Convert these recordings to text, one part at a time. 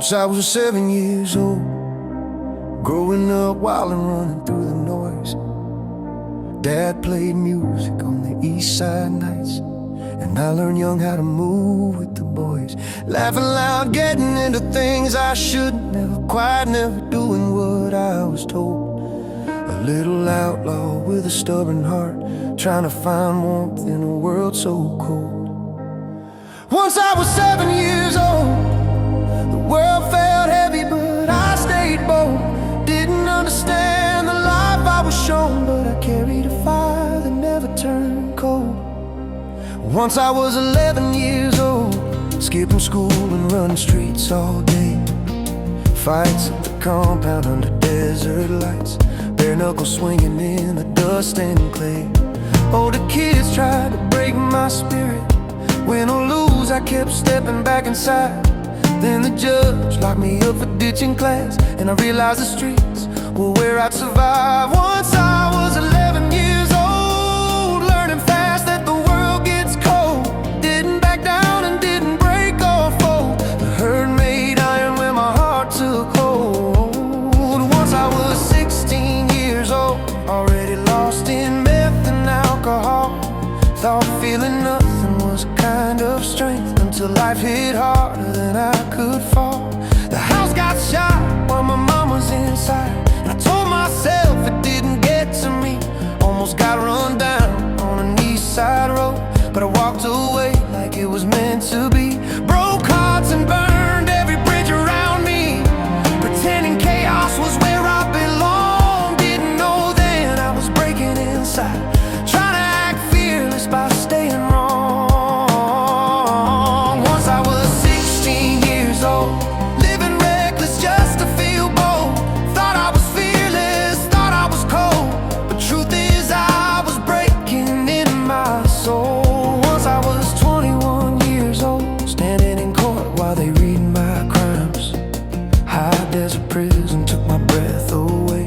Once I was 7 years old, growing up wild and running through the noise. Dad played music on the east side nights, and I learned young how to move with the boys. Laughing loud, getting into things I shouldn't, never doing what I was told. A little outlaw with a stubborn heart, trying to find warmth in a world so cold. Once I was 7 years old, the world felt heavy, but I stayed bold. Didn't understand the life I was shown, but I carried a fire that never turned cold. Once I was 11 years old, skipping school and running streets all day. Fights at the compound under desert lights, bare knuckles swinging in the dust and clay. Older kids tried to break my spirit. Win or lose, I kept stepping back inside. Then the judge locked me up for ditching class, and I realized the streets were where I'd survive. Once I was 11 years old, learning fast that the world gets cold. Didn't back down and didn't break or fold. The hurt made iron when my heart took hold. Once I was 16 years old, already lost in meth and alcohol. Thought feeling nothing was a kind of strength, until life hit harder than I could fall. The house got shot while my mom was inside, and I told myself it didn't get to me. Almost got run down on an east side road, but I walked away like it was meant to be. Broke hearts and burned every bridge around me, pretending chaos was where I belonged. Didn't know then I was breaking inside, trying to act fearless by staying wrong. Once I was 16 years old, living reckless just to feel bold. Thought I was fearless, thought I was cold, but truth is I was breaking in my soul. Once I was 21 years old, standing in court while they read my crimes. High desert prison took my breath away,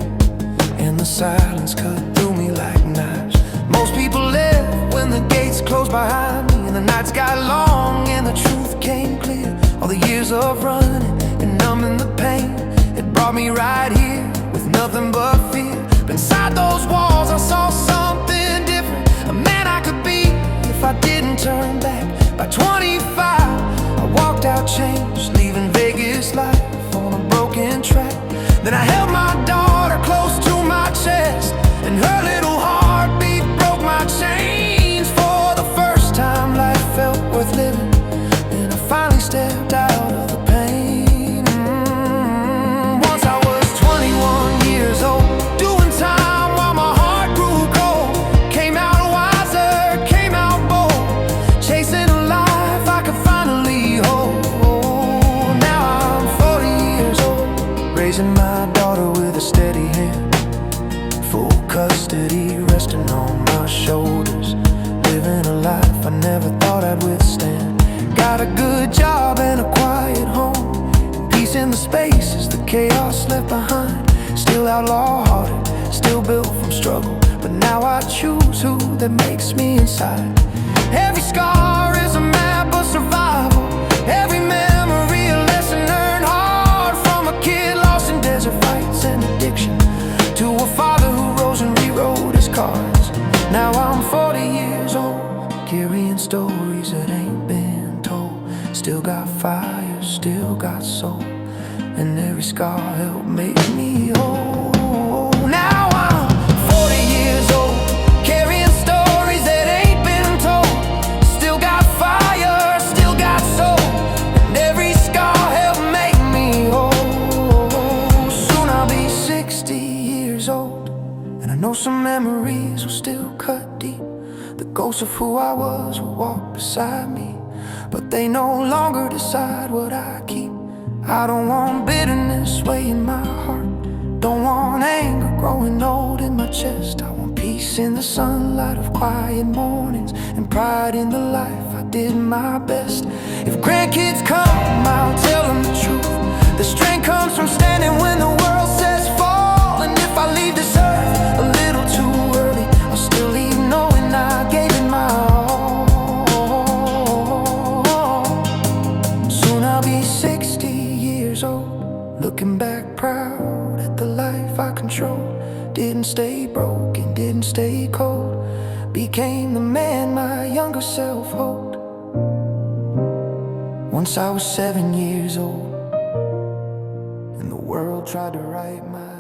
and the silence cut through me like knives. Most people left when the gates closed behind me, and the nights got long and the truth came clear. All the years of running and numbing the pain, it brought me right here with nothing but fear. But inside those walls I saw something different, a man I could be if I didn't turn back. By 25 I walked out changed, leaving Vegas life on a broken track. Then I held my daughter close to my chest, and her little heartbeat broke my chains. For the first time life felt worth living, and I finally stepped out of the pain. Once I was 21 years old, doing time while my heart grew cold. Came out wiser, came out bold, chasing a life I could finally hold. Now I'm 40 years old, raising my daughter with a steady hand, full custody resting on my shoulders. Living a life I never thought I'd withstand. Got a good job and a quiet home, peace in the spaces the chaos left behind. Still outlaw-hearted, still built from struggle, but now I choose who that makes me inside. Every scar is a map of survival, every memory a lesson learned hard. From a kid lost in desert fights and addiction, to a father who rose and rewrote his cards. Now I'm 40 years old, carrying stories that ain't been told. Still got fire, still got soul, and every scar helped make me whole. Now I'm 40 years old, carrying stories that ain't been told. Still got fire, still got soul, and every scar helped make me whole. Soon I'll be 60 years old, and I know some memories will still cut deep. The ghosts of who I was will walk beside me, but they no longer decide what I keep. I don't want bitterness weighing my heart, don't want anger growing old in my chest. I want peace in the sunlight of quiet mornings, and pride in the life I did my best. If grandkids come, I'll tell them the truth. The strength comes from standing when the world says fall. And if I leave this earth a little too early, I'll still leave knowing I gave it my all. Soon I'll be 60 years old, control. Didn't stay broke and didn't stay cold. Became the man my younger self hoped. Once I was 7 years old, and the world tried to write my